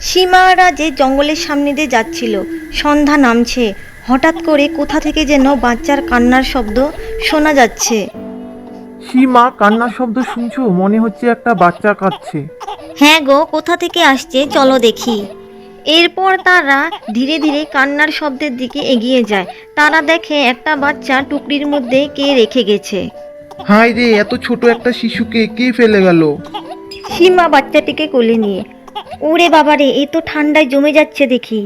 সীমা আর রাজে জঙ্গলের সামনে দিয়ে যাচ্ছিল। সন্ধ্যা নামছে। হঠাৎ করে কোথা থেকে যেন বাচ্চার কান্নার শব্দ শোনা যাচ্ছে। সীমা, কান্নার শব্দ শুনছো? মনে হচ্ছে একটা বাচ্চা কাঁদছে। হ্যাঁ গো, কোথা থেকে আসছে, চলো দেখি। এরপর তারা ধীরে ধীরে কান্নার শব্দের দিকে এগিয়ে যায়। তারা দেখে একটা বাচ্চা টুকরির মধ্যে কে রেখে গেছে। হায় রে, এত ছোট একটা শিশুকে কে ফেলে গেল? সীমা বাচ্চাটিকে কোলে নিয়ে, ওরে বাবারে, এ তো ঠান্ডায় জমে যাচ্ছে দেখি।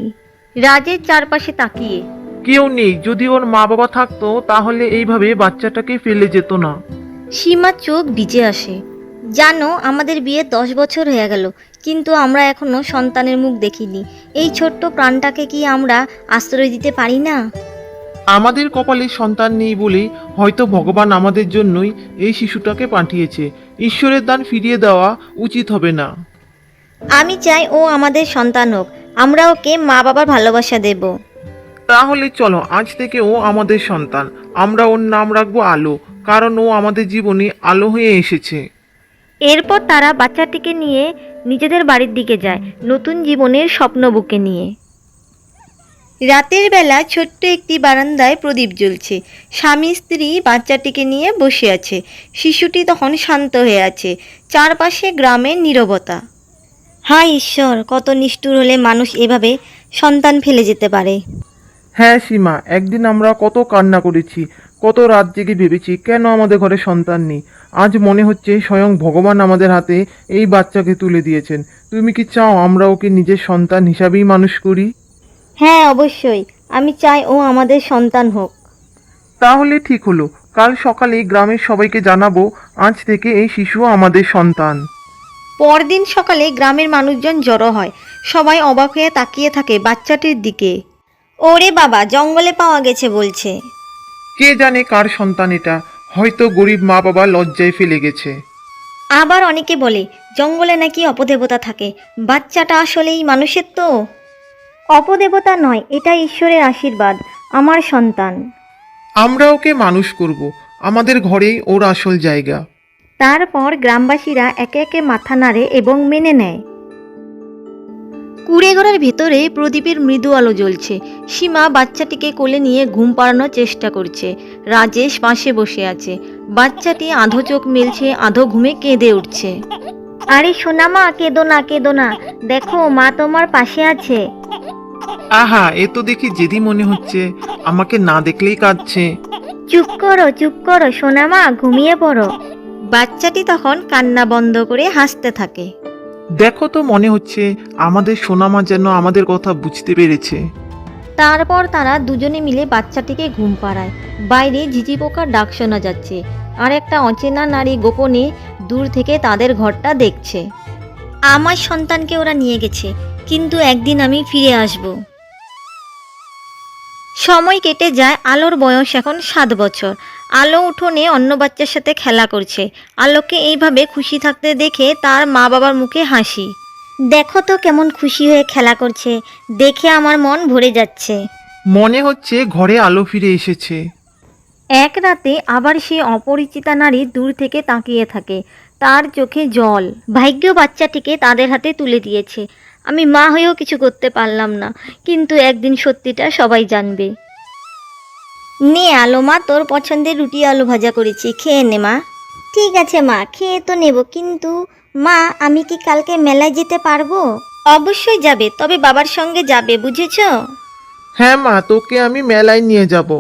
রাজের চারপাশে তাকিয়ে, কেউ নেই। যদি ওর মা বাবা থাকতো তাহলে এইভাবে বাচ্চাটাকে ফেলে যেত না। সীমার চোখ ভিজে আসে। জানো, আমাদের বিয়ে 10 বছর হয়ে গেল, কিন্তু আমরা এখনো সন্তানের মুখ দেখিনি। এই ছোট্ট প্রাণটাকে কি আমরা আশ্রয় দিতে পারি না? আমাদের কপালে সন্তান নেই বলেই হয়তো ভগবান আমাদের জন্যই এই শিশুটাকে পাঠিয়েছে। ঈশ্বরের দান ফিরিয়ে দেওয়া উচিত হবে না। আমি চাই ও আমাদের সন্তান হোক। আমরা ওকে মা বাবার ভালোবাসা দেব। তাহলে চলো, আজ থেকে ও আমাদের সন্তান। আমরা ওর নাম রাখবো আলো, কারণ ও আমাদের জীবনে আলো হয়ে এসেছে। এরপর তারা বাচ্চাটিকে নিয়ে নিজেদের বাড়ির দিকে যায়, নতুন জীবনের স্বপ্ন বুকে নিয়ে। রাতের বেলা ছোট্ট একটি বারান্দায় প্রদীপ জ্বলছে। স্বামী স্ত্রী বাচ্চাটিকে নিয়ে বসে আছে। শিশুটি তখন শান্ত হয়ে আছে। চারপাশে গ্রামের নীরবতা। হায় ঈশ্বর, কত নিষ্ঠুর হলে মানুষ এভাবে সন্তান ফেলে যেতে পারে। হ্যাঁ সীমা, একদিন আমরা কত কান্না করেছি, কত রাত জেগে ভেবেছি কেন আমাদের ঘরে সন্তান নেই। আজ মনে হচ্ছে স্বয়ং ভগবান আমাদের হাতে এই বাচ্চাকে তুলে দিয়েছেন। তুমি কি চাও আমরা ওকে নিজের সন্তান হিসাবেই মানুষ করি? হ্যাঁ, অবশ্যই। আমি চাই ও আমাদের সন্তান হোক। তাহলে ঠিক হলো, কাল সকালে গ্রামের সবাইকে জানাবো আজ থেকে এই শিশু আমাদের সন্তান। পরদিন সকালে গ্রামের মানুষজন জড়ো হয়। সবাই অবাক হয়ে তাকিয়ে থাকে বাচ্চাটির দিকে। ওরে বাবা, জঙ্গলে পাওয়া গেছে বলছে। কে জানে কার সন্তান এটা? হয়তো গরিব মা বাবা লজ্জায় ফেলে গেছে। আবার অনেকে বলে জঙ্গলে নাকি অপদেবতা থাকে। বাচ্চাটা আসলেই মানুষের তো? অপদেবতা নয়, এটা ঈশ্বরের আশীর্বাদ। আমার সন্তান। আমরা ওকে মানুষ করব, আমাদের ঘরেই ওর আসল জায়গা। তারপর গ্রামবাসীরা একে একে মাথা নাড়ে এবং মেনে নেয়। কুড়েঘরের ভেতরে প্রদীপের মৃদু আলো জ্বলছে। সীমা বাচ্চাটিকে কোলে নিয়ে ঘুম পাড়ানোর চেষ্টা করছে। রাজেশ পাশে বসে আছে। বাচ্চাটি আধো চোখ মেলছে, আধো ঘুমে কেঁদে উঠছে। আরে সোনা মা, কেঁদো না, কেঁদো না, দেখো মা তোমার পাশে আছে। আহা, এ তো দেখি জেদি মনে হচ্ছে, আমাকে না দেখলেই কাঁদছে। চুপ করো সোনা মা, ঘুমিয়ে পড়ো। বাচ্চাটি তখন কান্না বন্ধ করে হাসতে থাকে। দেখো তো, মনে হচ্ছে আমাদের সোনামা যেন আমাদের কথা বুঝতে পেরেছে। তারপর তারা দুজনে মিলে বাচ্চাটিকে ঘুম পাড়ায়। বাইরে ঝিঝি পোকার ডাক শোনা যাচ্ছে। আর একটা অচেনা নারী গোপনে দূর থেকে তাদের ঘরটা দেখছে। আমার সন্তানকে ওরা নিয়ে গেছে, কিন্তু একদিন আমি ফিরে আসব। সময় কেটে যায়। আলোর বয়স এখন 7 বছর। আলো উঠোনে অন্য বাচ্চার সাথে খেলা করছে। আলোকে এইভাবে খুশি থাকতে দেখে তার মা বাবার মুখে হাসি। দেখো তো কেমন খুশি হয়ে খেলা করছে, দেখে আমার মন ভরে যাচ্ছে। মনে হচ্ছে ঘরে আলো ফিরে এসেছে। এক রাতে আবার সেই অপরিচিতা নারী দূর থেকে তাকিয়ে থাকে। তার চোখে জল। ভাগ্য বাচ্চাটিকে তাদের হাতে তুলে দিয়েছে। আমি মা হয়েও কিছু করতে পারলাম না, কিন্তু একদিন সত্যিটা সবাই জানবে। নে আলো মা, তোর পছন্দের রুটি আলু ভাজা করেছি, খেয়ে নে মা। ঠিক আছে মা, খেয়ে তো নেব, কিন্তু মা, আমি কি কালকে মেলায় যেতে পারবো? অবশ্যই যাবে, তবে বাবার সঙ্গে যাবে, বুঝেছো? হ্যাঁ মা, তোকে আমি মেলায় নিয়ে যাব।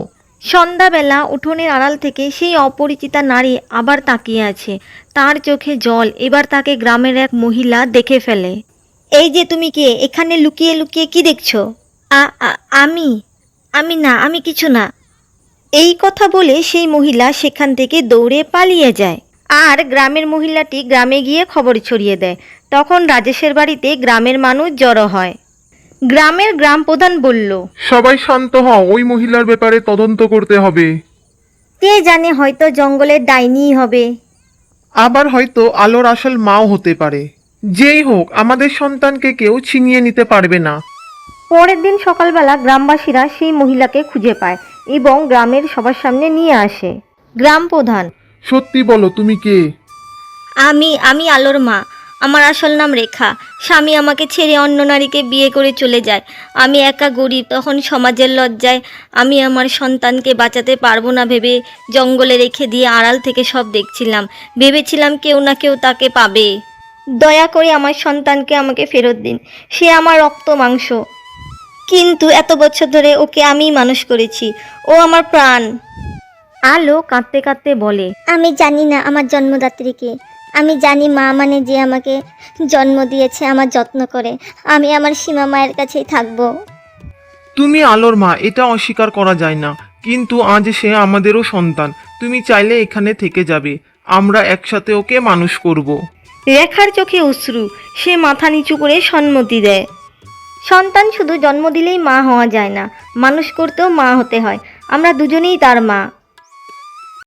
সন্ধ্যাবেলা উঠোনের আড়াল থেকে সেই অপরিচিতা নারী আবার তাকিয়ে আছে। তার চোখে জল। এবার তাকে গ্রামের এক মহিলা দেখে ফেলে। এই যে তুমি কে? এখানে লুকিয়ে লুকিয়ে কি দেখছো? আমি আমি না, আমি কিছু না। এই কথা বলে সেই মহিলা সেখান থেকে দৌড়ে পালিয়ে যায়। আর গ্রামের মহিলাটি গ্রামে গিয়ে খবর ছড়িয়ে দেয়। তখন রাজেশের বাড়িতে গ্রামের মানুষ জড়ো হয়। গ্রামের গ্রাম প্রধান বলল, সবাই শান্ত হও, ওই মহিলার ব্যাপারে তদন্ত করতে হবে। কে জানে, হয়তো জঙ্গলের ডাইনিই হবে। আবার হয়তো আলোর আসল মাও হতে পারে। যেই হোক, আমাদের সন্তানকে কেউ ছিনিয়ে নিতে পারবে না। পরের দিন সকালবেলা গ্রামবাসীরা সেই মহিলাকে খুঁজে পায় এবং গ্রামের সবার সামনে নিয়ে আসে। গ্রাম প্রধান, সত্যি বলো, তুমি কে? আমি আলোর মা। আমার আসল নাম রেখা। স্বামী আমাকে ছেড়ে অন্য নারীকে বিয়ে করে চলে যায়। আমি একা গরিব, তখন সমাজের লজ্জায় আমি আমার সন্তানকে বাঁচাতে পারবো না ভেবে জঙ্গলে রেখে দিয়ে আড়াল থেকে সব দেখছিলাম। ভেবেছিলাম কেউ না কেউ তাকে পাবে। দয়া করে আমার সন্তানকে আমাকে ফেরত দিন। সে আমার রক্ত মাংস, কিন্তু এত বছর ধরে ওকে আমিই মানুষ করেছি। ও আমার প্রাণ। আলো কাঁদতে কাঁদতে বলে, আমি জানি না আমার জন্মদাত্রীকে। আমি জানি মা মানে যে আমাকে জন্ম দিয়েছে, আমার যত্ন করে। আমি আমার সীমা মায়ের কাছেই থাকবো। তুমি আলোর মা, এটা অস্বীকার করা যায় না, কিন্তু আজ সে আমাদেরও সন্তান। তুমি চাইলে এখানে থেকে যাবে, আমরা একসাথে ওকে মানুষ করব। রেখার চোখে অশ্রু। সে মাথা নিচু করে সম্মতি দেয়। সন্তান শুধু জন্ম দিলেই মা হওয়া যায় না, মানুষ করতেও মা হতে হয়। আমরা দুজনেই তার মা।